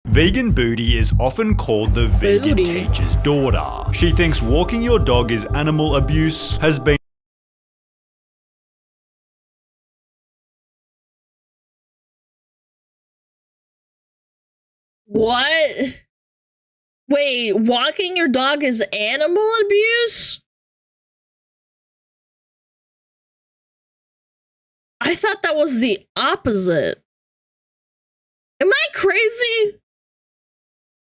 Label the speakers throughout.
Speaker 1: Vegan Booty is often called the vegan teacher's daughter. She thinks walking your dog is animal abuse, has been
Speaker 2: What? Wait, walking your dog is animal abuse? I thought that was the opposite. Am I crazy?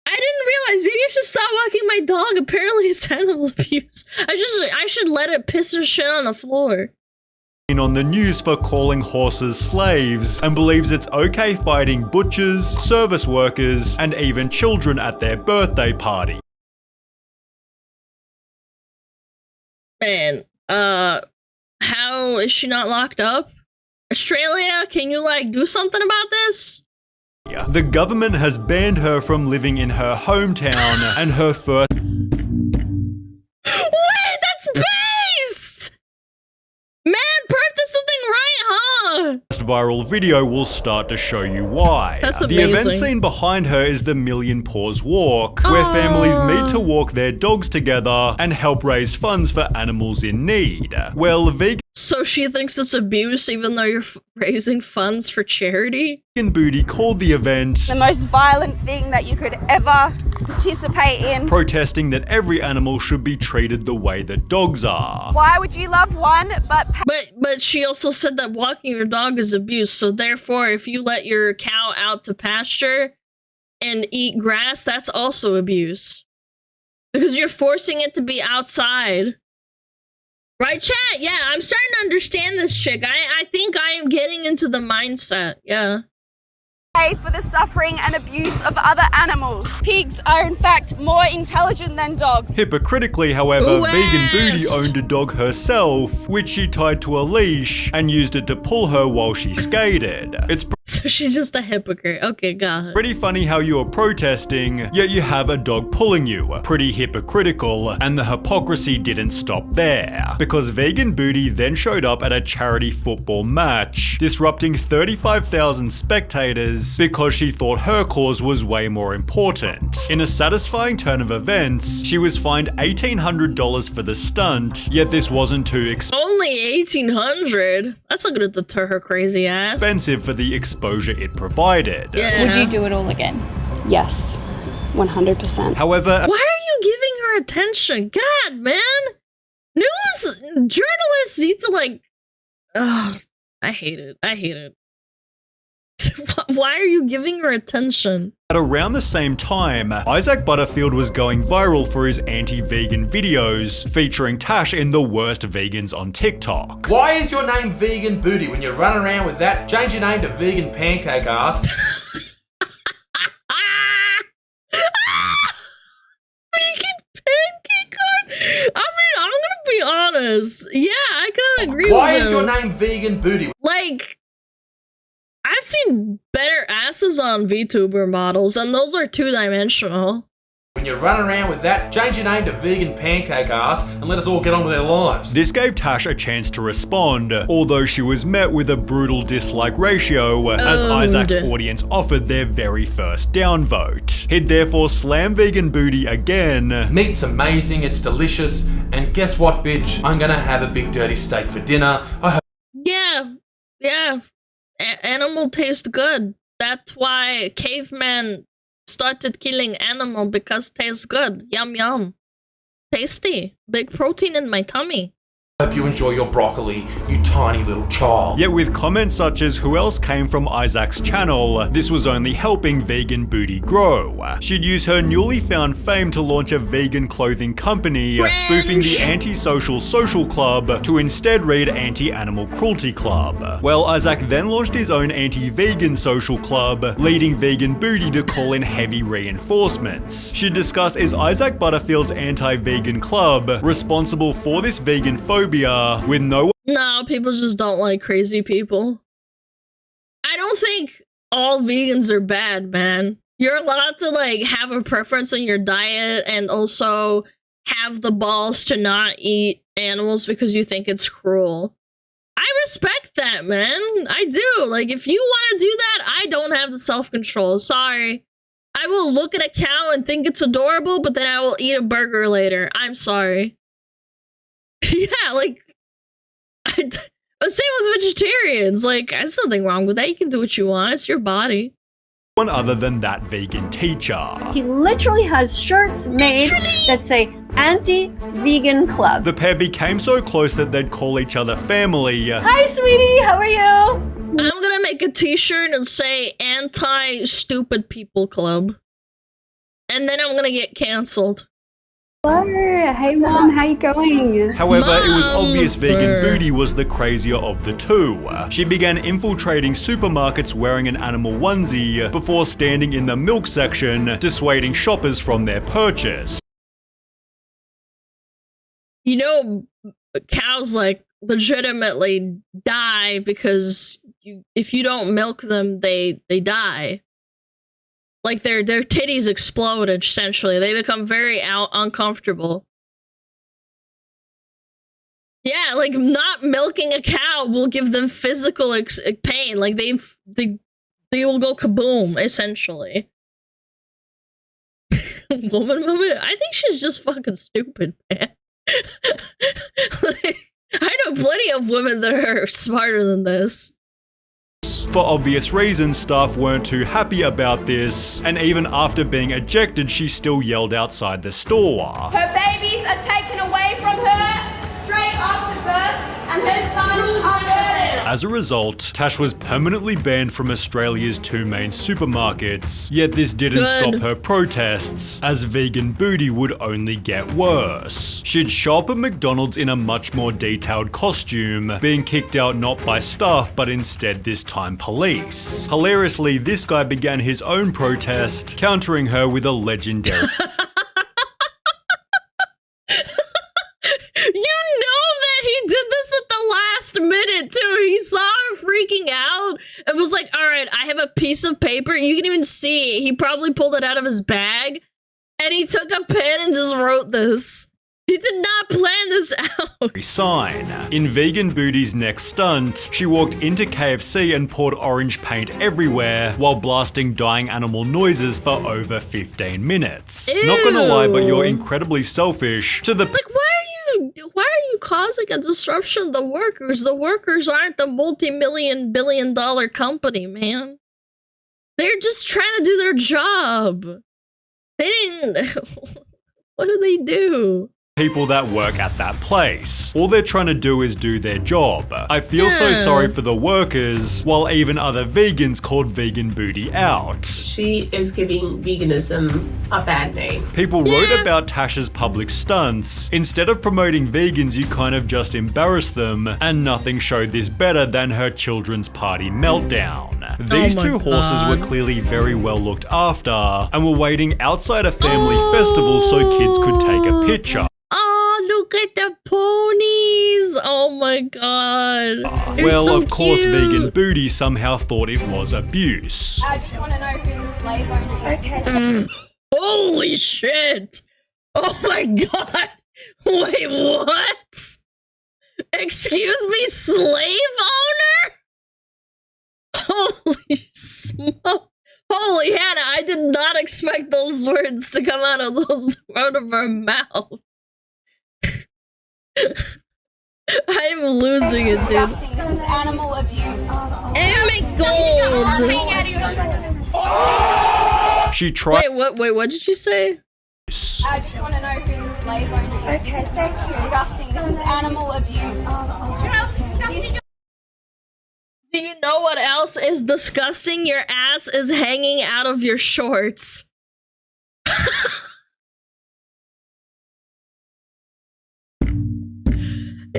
Speaker 2: I didn't realize. Maybe I should stop walking my dog. Apparently it's animal abuse. I should let it piss and shit on the floor.
Speaker 1: On the news for calling horses slaves and believes it's okay fighting butchers, service workers, and even children at their birthday party.
Speaker 2: Man, how is she not locked up? Australia, can you like do something about this?
Speaker 1: The government has banned her from living in her hometown and her first—
Speaker 2: Wait, that's based! Man, Perth did something right, huh?
Speaker 1: viral video will start to show you why.
Speaker 2: That's
Speaker 1: the
Speaker 2: amazing.
Speaker 1: event scene behind her is the Million Paws Walk, where families meet to walk their dogs together and help raise funds for animals in need. Well, vegan
Speaker 2: So she thinks it's abuse even though you're raising funds for charity?
Speaker 1: Booty called the event
Speaker 3: the most violent thing that you could ever participate in.
Speaker 1: protesting that every animal should be treated the way that dogs are.
Speaker 3: Why would you love one
Speaker 2: But she also said that walking your dog is abuse, so therefore if you let your cow out to pasture and eat grass, that's also abuse. Because you're forcing it to be outside. Right, chat? Yeah, I'm starting to understand this chick. I think I am getting into the mindset. Yeah.
Speaker 3: pay for the suffering and abuse of other animals? Pigs are in fact more intelligent than dogs.
Speaker 1: Hypocritically, however,
Speaker 2: Ooh,
Speaker 1: Vegan Booty
Speaker 2: West.
Speaker 1: owned a dog herself, which she tied to a leash and used it to pull her while she skated. It's
Speaker 2: So she's just a hypocrite. Okay, got it.
Speaker 1: pretty funny how you are protesting, yet you have a dog pulling you. Pretty hypocritical, and the hypocrisy didn't stop there, because Vegan Booty then showed up at a charity football match, disrupting 35,000 spectators because she thought her cause was way more important. In a satisfying turn of events, she was fined $1,800 for the stunt, yet this wasn't too
Speaker 2: Only 1,800? That's not gonna deter her crazy ass.
Speaker 1: expensive for the exposure it provided.
Speaker 2: Yeah.
Speaker 4: Would you do it all again?
Speaker 3: Yes, 100%.
Speaker 1: However,
Speaker 2: Why are you giving her attention? God, man! News journalists need to like... Ugh, I hate it. I hate it. Why are you giving her attention?
Speaker 1: at around the same time, Isaac Butterfield was going viral for his anti-vegan videos, featuring Tash in the worst vegans on TikTok.
Speaker 5: Why is your name Vegan Booty when you're running around with that? Change your name to Vegan Pancake Ass.
Speaker 2: Vegan pancake art? I mean, I'm gonna be honest. Yeah, I kinda agree
Speaker 5: Why
Speaker 2: with
Speaker 5: is
Speaker 2: him.
Speaker 5: your name Vegan Booty?
Speaker 2: Like, I've seen better asses on VTuber models, and those are two-dimensional.
Speaker 5: When you're running around with that, change your name to Vegan Pancake Ass and let us all get on with our lives.
Speaker 1: This gave Tash a chance to respond, although she was met with a brutal dislike ratio as Isaac's audience offered their very first downvote. He'd therefore slam Vegan Booty again.
Speaker 5: Meat's amazing, it's delicious, and guess what, bitch? I'm gonna have a big dirty steak for dinner. I hope
Speaker 2: Yeah. Animal taste good. That's why caveman started killing animal because tastes good. Yum yum. Tasty. Big protein in my tummy.
Speaker 5: you enjoy your broccoli, you tiny little child.
Speaker 1: Yet with comments such as who else came from Isaac's channel, this was only helping Vegan Booty grow. She'd use her newly found fame to launch a vegan clothing company, spoofing the anti-social social club to instead read Anti-Animal Cruelty Club. Well, Isaac then launched his own anti-vegan social club, leading Vegan Booty to call in heavy reinforcements. She'd discuss is Isaac Butterfield's anti-vegan club responsible for this vegan phobia with no
Speaker 2: No, people just don't like crazy people. I don't think all vegans are bad, man. You're allowed to like have a preference in your diet and also have the balls to not eat animals because you think it's cruel. I respect that, man. I do. Like, if you want to do that, I don't have the self-control. Sorry. I will look at a cow and think it's adorable, but then I will eat a burger later. I'm sorry. Yeah, like, same with vegetarians. Like, there's nothing wrong with that. You can do what you want. It's your body.
Speaker 1: One other than that vegan teacher.
Speaker 4: He literally has shirts made that say anti-vegan club.
Speaker 1: The pair became so close that they'd call each other family.
Speaker 4: Hi, sweetie. How are you?
Speaker 2: I'm gonna make a t-shirt and say anti-stupid people club. And then I'm gonna get canceled.
Speaker 4: Hello. Hey, Mom. How you going?
Speaker 1: However, it was
Speaker 2: Mom.
Speaker 1: obvious vegan Booty was the crazier of the two. She began infiltrating supermarkets wearing an animal onesie before standing in the milk section, dissuading shoppers from their purchase.
Speaker 2: You know, cows, like, legitimately die because if you don't milk them, they die. Like, their titties explode, essentially. They become very uncomfortable. Yeah, like, not milking a cow will give them physical pain. Like, they will go kaboom, essentially. Woman, I think she's just fucking stupid, man. Like, I know plenty of women that are smarter than this.
Speaker 1: For obvious reasons, staff weren't too happy about this, and even after being ejected, she still yelled outside the store.
Speaker 3: Her babies are taken away from her straight after birth, and her sons are murdered.
Speaker 1: As a result, Tash was permanently banned from Australia's two main supermarkets, yet this didn't
Speaker 2: Good.
Speaker 1: stop her protests, as vegan Booty would only get worse. She'd show up at McDonald's in a much more detailed costume, being kicked out not by staff but instead this time police. Hilariously, this guy began his own protest, countering her with a legendary
Speaker 2: You know that he did this at the last minute, too. He saw her freaking out and was like, all right, I have a piece of paper. You can even see it. He probably pulled it out of his bag and he took a pen and just wrote this. He did not plan this out.
Speaker 1: sign. In Vegan Booty's next stunt, she walked into KFC and poured orange paint everywhere while blasting dying animal noises for over 15 minutes. Not gonna lie, but you're incredibly selfish to the
Speaker 2: Like, why are you causing a disruption to the workers? The workers aren't the multi-million billion-dollar company, man. They're just trying to do their job. They didn't... What do they do?
Speaker 1: people that work at that place. All they're trying to do is do their job. I feel so sorry for the workers, while even other vegans called Vegan Booty out.
Speaker 6: She is giving veganism a bad name.
Speaker 1: People wrote about Tash's public stunts. Instead of promoting vegans, you kind of just embarrassed them, and nothing showed this better than her children's party meltdown. These two horses were clearly very well looked after, and were waiting outside a family festival so kids could take a picture.
Speaker 2: Oh, look at the ponies! Oh my god. They're
Speaker 1: Well,
Speaker 2: so
Speaker 1: of course,
Speaker 2: cute.
Speaker 1: Vegan Booty somehow thought it was abuse.
Speaker 3: I just want to know who the slave owner is. Okay.
Speaker 2: Holy shit! Oh my god! Wait, what? Excuse me, slave owner? Holy smoke. Holy Hannah, I did not expect those words to come out of her mouth. I'm losing it, dude.
Speaker 3: Disgusting. This is animal abuse.
Speaker 2: Oh my god!
Speaker 1: She tried.
Speaker 2: Wait, what did you say?
Speaker 3: I just want to know who the slave owner is. Okay, thanks. Disgusting. This is animal abuse. What else is disgusting?
Speaker 2: Do you know what else is disgusting? Your ass is hanging out of your shorts.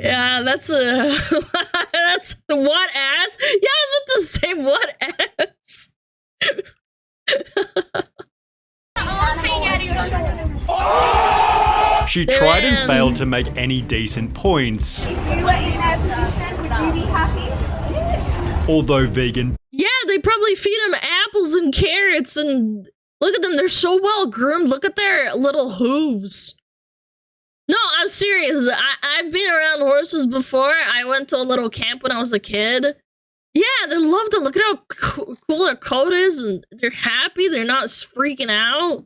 Speaker 2: Yeah, that's what ass? Yeah, I was about to say what ass.
Speaker 1: She tried and failed to make any decent points.
Speaker 3: If you were in their position, would you be happy?
Speaker 1: Although Vegan
Speaker 2: Yeah, they probably feed them apples and carrots and look at them, they're so well groomed. Look at their little hooves. No, I'm serious. I've been around horses before. I went to a little camp when I was a kid. Yeah, they love to look at how cool their coat is, and they're happy. They're not freaking out.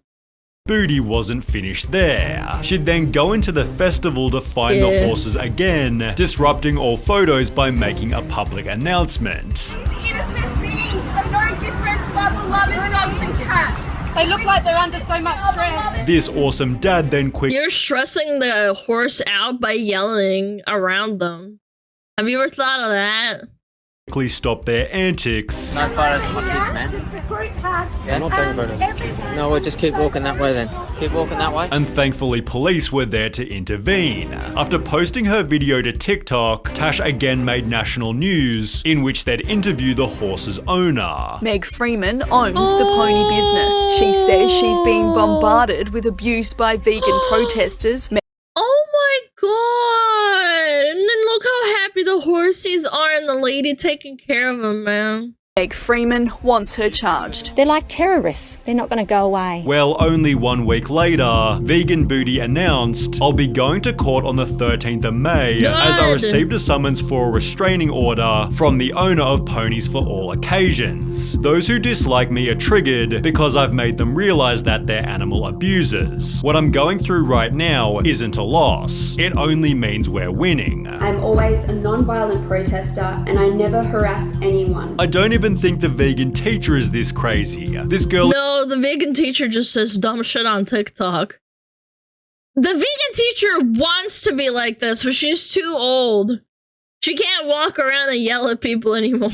Speaker 1: Booty wasn't finished there. She'd then go into the festival to find the horses again, disrupting all photos by making a public announcement.
Speaker 3: These innocent beings are no different to our beloved dogs and cats.
Speaker 7: They look like they're under so much stress.
Speaker 1: This awesome dad then quickly
Speaker 2: You're stressing the horse out by yelling around them. Have you ever thought of that?
Speaker 1: stopped their antics.
Speaker 8: No photos of my kids, man.
Speaker 9: Yeah, not taking photos. No, we'll just keep walking that way then. Keep walking that way.
Speaker 1: And thankfully police were there to intervene. After posting her video to TikTok, Tash again made national news in which they'd interview the horse's owner.
Speaker 10: Meg Freeman owns the pony business. She says she's being bombarded with abuse by vegan protesters.
Speaker 2: Oh my god! And then look how happy the horsies are and the lady taking care of them, man.
Speaker 10: Meg Freeman wants her charged.
Speaker 11: They're like terrorists. They're not going to go away.
Speaker 1: Well, only 1 week later, Vegan Booty announced, "I'll be going to court on the 13th of May as I received a summons for a restraining order from the owner of Ponies for All Occasions. Those who dislike me are triggered because I've made them realize that they're animal abusers. What I'm going through right now isn't a loss. It only means we're winning."
Speaker 12: I'm always a non-violent protester and I never harass anyone.
Speaker 1: I don't even think the vegan teacher is this crazy. This girl—
Speaker 2: No, the vegan teacher just says dumb shit on TikTok. The vegan teacher wants to be like this, but she's too old. She can't walk around and yell at people anymore.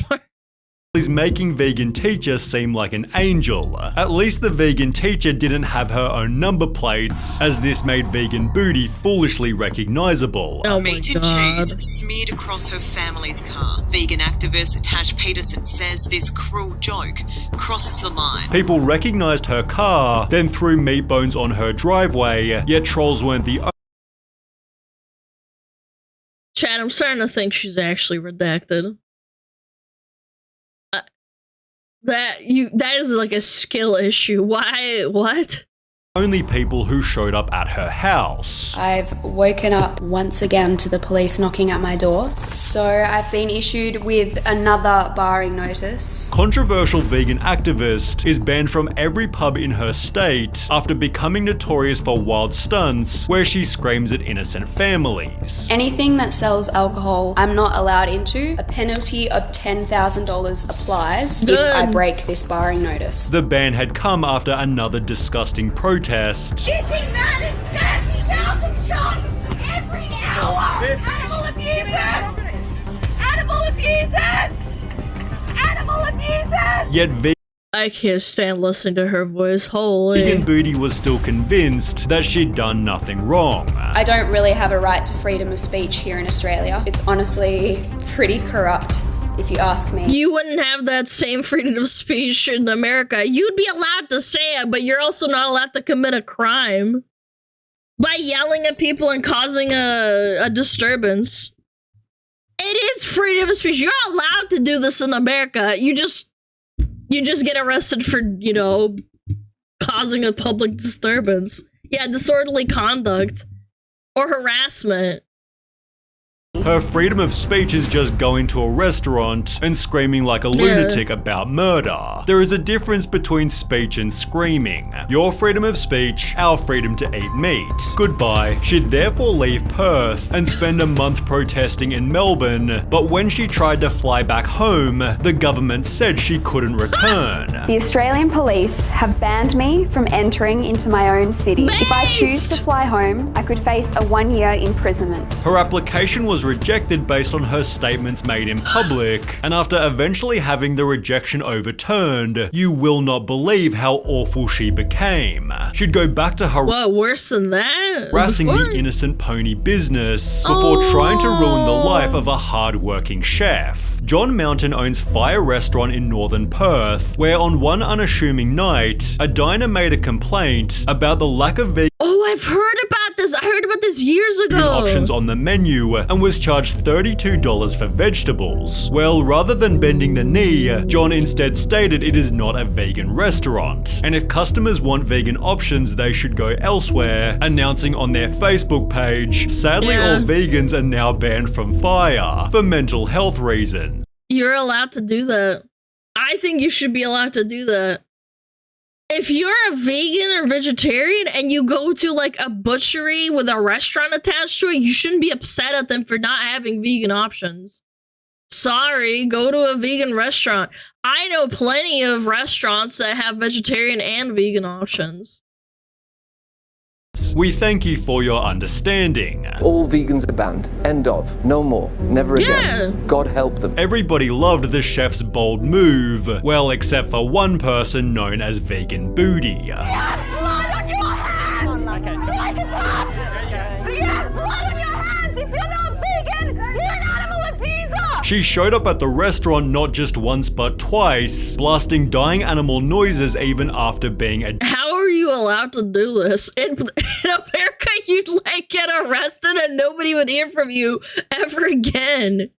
Speaker 1: is making vegan teacher seem like an angel. At least the vegan teacher didn't have her own number plates, as this made Vegan Booty foolishly recognizable.
Speaker 2: Oh my
Speaker 13: Meat and
Speaker 2: God.
Speaker 13: cheese smeared across her family's car. Vegan activist Tash Peterson says this cruel joke crosses the line.
Speaker 1: People recognized her car, then threw meat bones on her driveway, yet trolls weren't the
Speaker 2: Chad, I'm starting to think she's actually redacted. That is like a skill issue. Why? What?
Speaker 1: only people who showed up at her house.
Speaker 12: I've woken up once again to the police knocking at my door. So I've been issued with another barring notice.
Speaker 1: Controversial vegan activist is banned from every pub in her state after becoming notorious for wild stunts where she screams at innocent families.
Speaker 12: Anything that sells alcohol, I'm not allowed into. A penalty of $10,000 applies if I break this barring notice.
Speaker 1: The ban had come after another disgusting protest.
Speaker 3: Dishing that is 30,000 shots every hour! Animal abusers! Animal abusers! Animal abusers!
Speaker 1: Yet
Speaker 2: I can't stand listening to her voice. Holy.
Speaker 1: Vegan Booty was still convinced that she'd done nothing wrong.
Speaker 12: I don't really have a right to freedom of speech here in Australia. It's honestly pretty corrupt, if you ask me.
Speaker 2: You wouldn't have that same freedom of speech in America. You'd be allowed to say it, but you're also not allowed to commit a crime by yelling at people and causing a disturbance. It is freedom of speech. You're allowed to do this in America. You just get arrested for, you know, causing a public disturbance. Yeah, disorderly conduct or harassment.
Speaker 1: Her freedom of speech is just going to a restaurant and screaming like a lunatic about murder. There is a difference between speech and screaming. Your freedom of speech, our freedom to eat meat. Goodbye. She'd therefore leave Perth and spend a month protesting in Melbourne, but when she tried to fly back home, the government said she couldn't return.
Speaker 12: The Australian police have banned me from entering into my own city. If I choose to fly home, I could face a 1-year imprisonment.
Speaker 1: Her application was rejected based on her statements made in public, and after eventually having the rejection overturned, you will not believe how awful she became. She'd go back to her
Speaker 2: What, worse than that?
Speaker 1: harassing the innocent pony business before trying to ruin the life of a hard-working chef. John Mountain owns Fire Restaurant in northern Perth, where on one unassuming night, a diner made a complaint about the lack of vegan
Speaker 2: Oh, I've heard about this this. I heard about this years ago.
Speaker 1: Options on the menu and was charged $32 for vegetables. Well, rather than bending the knee, John instead stated it is not a vegan restaurant, and if customers want vegan options, they should go elsewhere, announcing on their Facebook page, sadly all vegans are now banned from Fire for mental health reasons.
Speaker 2: You're allowed to do that. I think you should be allowed to do that. If you're a vegan or vegetarian and you go to like a butchery with a restaurant attached to it, you shouldn't be upset at them for not having vegan options. Sorry, go to a vegan restaurant. I know plenty of restaurants that have vegetarian and vegan options.
Speaker 1: We thank you for your understanding.
Speaker 8: All vegans are banned. End of. No more. Never again. God help them.
Speaker 1: Everybody loved the chef's bold move. Well, except for one person known as Vegan Booty. She showed up at the restaurant not just once but twice, blasting dying animal noises even after being a—
Speaker 2: How are you allowed to do this? In America, you'd like get arrested and nobody would hear from you ever again.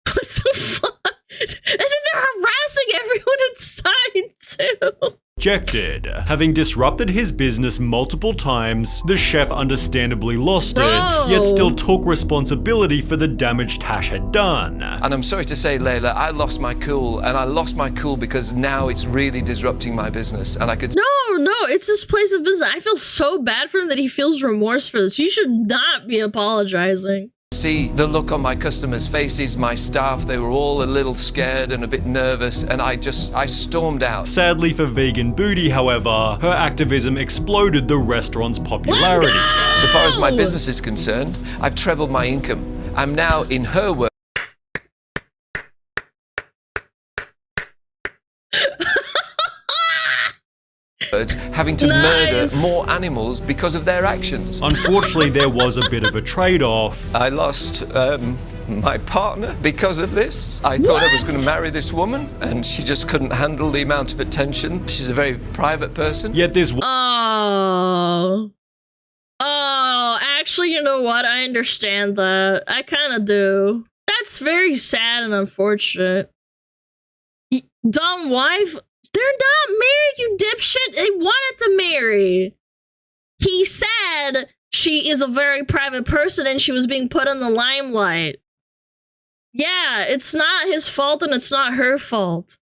Speaker 2: What the fuck? And then they're harassing everyone inside too.
Speaker 1: Rejected. Having disrupted his business multiple times, the chef understandably lost it, yet still took responsibility for the damage Tash had done.
Speaker 8: And I'm sorry to say, Layla, I lost my cool, and I lost my cool because now it's really disrupting my business, and I could—
Speaker 2: No, it's his place of business. I feel so bad for him that he feels remorse for this. You should not be apologizing.
Speaker 8: See the look on my customers' faces, my staff, they were all a little scared and a bit nervous, and I stormed out.
Speaker 1: Sadly for Vegan Booty, however, her activism exploded the restaurant's popularity.
Speaker 8: So far as my business is concerned, I've trebled my income. I'm now, in her words, having to murder more animals because of their actions.
Speaker 1: Unfortunately, there was a bit of a trade-off.
Speaker 8: I lost my partner because of this. I thought I was going to marry this woman, and she just couldn't handle the amount of attention. She's a very private person.
Speaker 1: Yet this—
Speaker 2: Oh, actually, you know what? I understand that. I kind of do. That's very sad and unfortunate. Dumb wife. They're not married, you dipshit. They wanted to marry. He said she is a very private person and she was being put in the limelight. Yeah, it's not his fault and it's not her fault.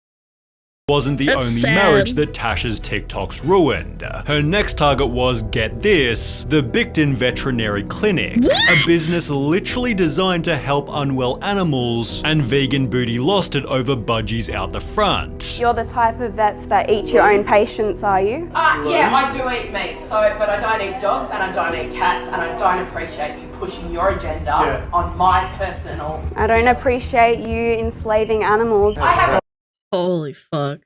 Speaker 1: Wasn't the only marriage that Tash's TikToks ruined. Her next target was, get this, the Bicton Veterinary Clinic, a business literally designed to help unwell animals, and Vegan Booty lost it over budgies out the front.
Speaker 12: You're the type of vets that eat your own patients, are you?
Speaker 6: Yeah, I do eat meat, but I don't eat dogs and I don't eat cats, and I don't appreciate you pushing your agenda on my personal.
Speaker 12: I don't appreciate you enslaving animals.
Speaker 2: Holy fuck.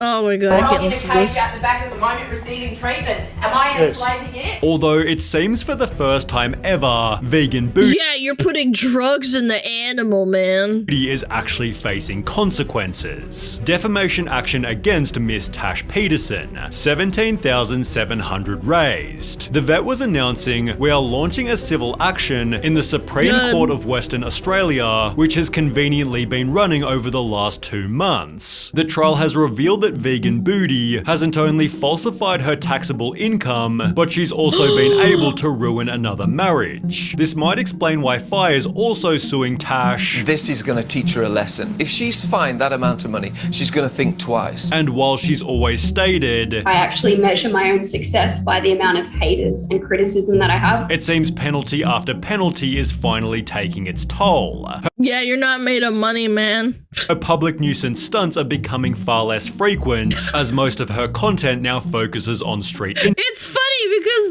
Speaker 2: Oh my god, I can't listen to this.
Speaker 6: Out the back at the moment receiving treatment. Am I enslaving it?
Speaker 1: Although it seems for the first time ever, Vegan Booty—
Speaker 2: Yeah, you're putting drugs in the animal, man.
Speaker 1: is actually facing consequences. Defamation action against Miss Tash Peterson, 17,700 raised. The vet was announcing, we are launching a civil action in the Supreme Court of Western Australia, which has conveniently been running over the last 2 months. The trial has revealed that Vegan Booty hasn't only falsified her taxable income, but she's also been able to ruin another marriage. This might explain why Fire is also suing Tash.
Speaker 8: This is going to teach her a lesson. If she's fined that amount of money, she's going to think twice.
Speaker 1: And while she's always stated,
Speaker 14: I actually measure my own success by the amount of haters and criticism that I have.
Speaker 1: It seems penalty after penalty is finally taking its toll.
Speaker 2: Yeah, you're not made of money, man.
Speaker 1: Her public nuisance stunts are becoming far less frequent, as most of her content now focuses on street.
Speaker 2: It's funny because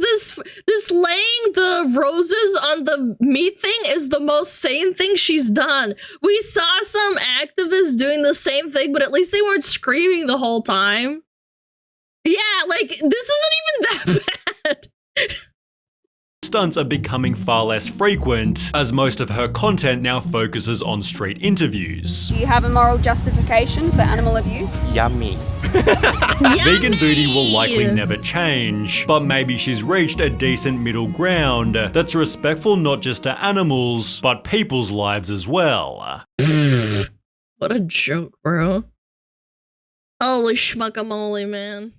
Speaker 2: this laying the roses on the meat thing is the most sane thing she's done. We saw some activists doing the same thing, but at least they weren't screaming the whole time. Yeah, like, this isn't even that bad.
Speaker 1: stunts are becoming far less frequent, as most of her content now focuses on street interviews.
Speaker 14: Do you have a moral justification for animal abuse?
Speaker 9: Yummy.
Speaker 1: Vegan Booty will likely never change, but maybe she's reached a decent middle ground that's respectful not just to animals, but people's lives as well.
Speaker 2: What a joke, bro. Holy schmuckamole, man.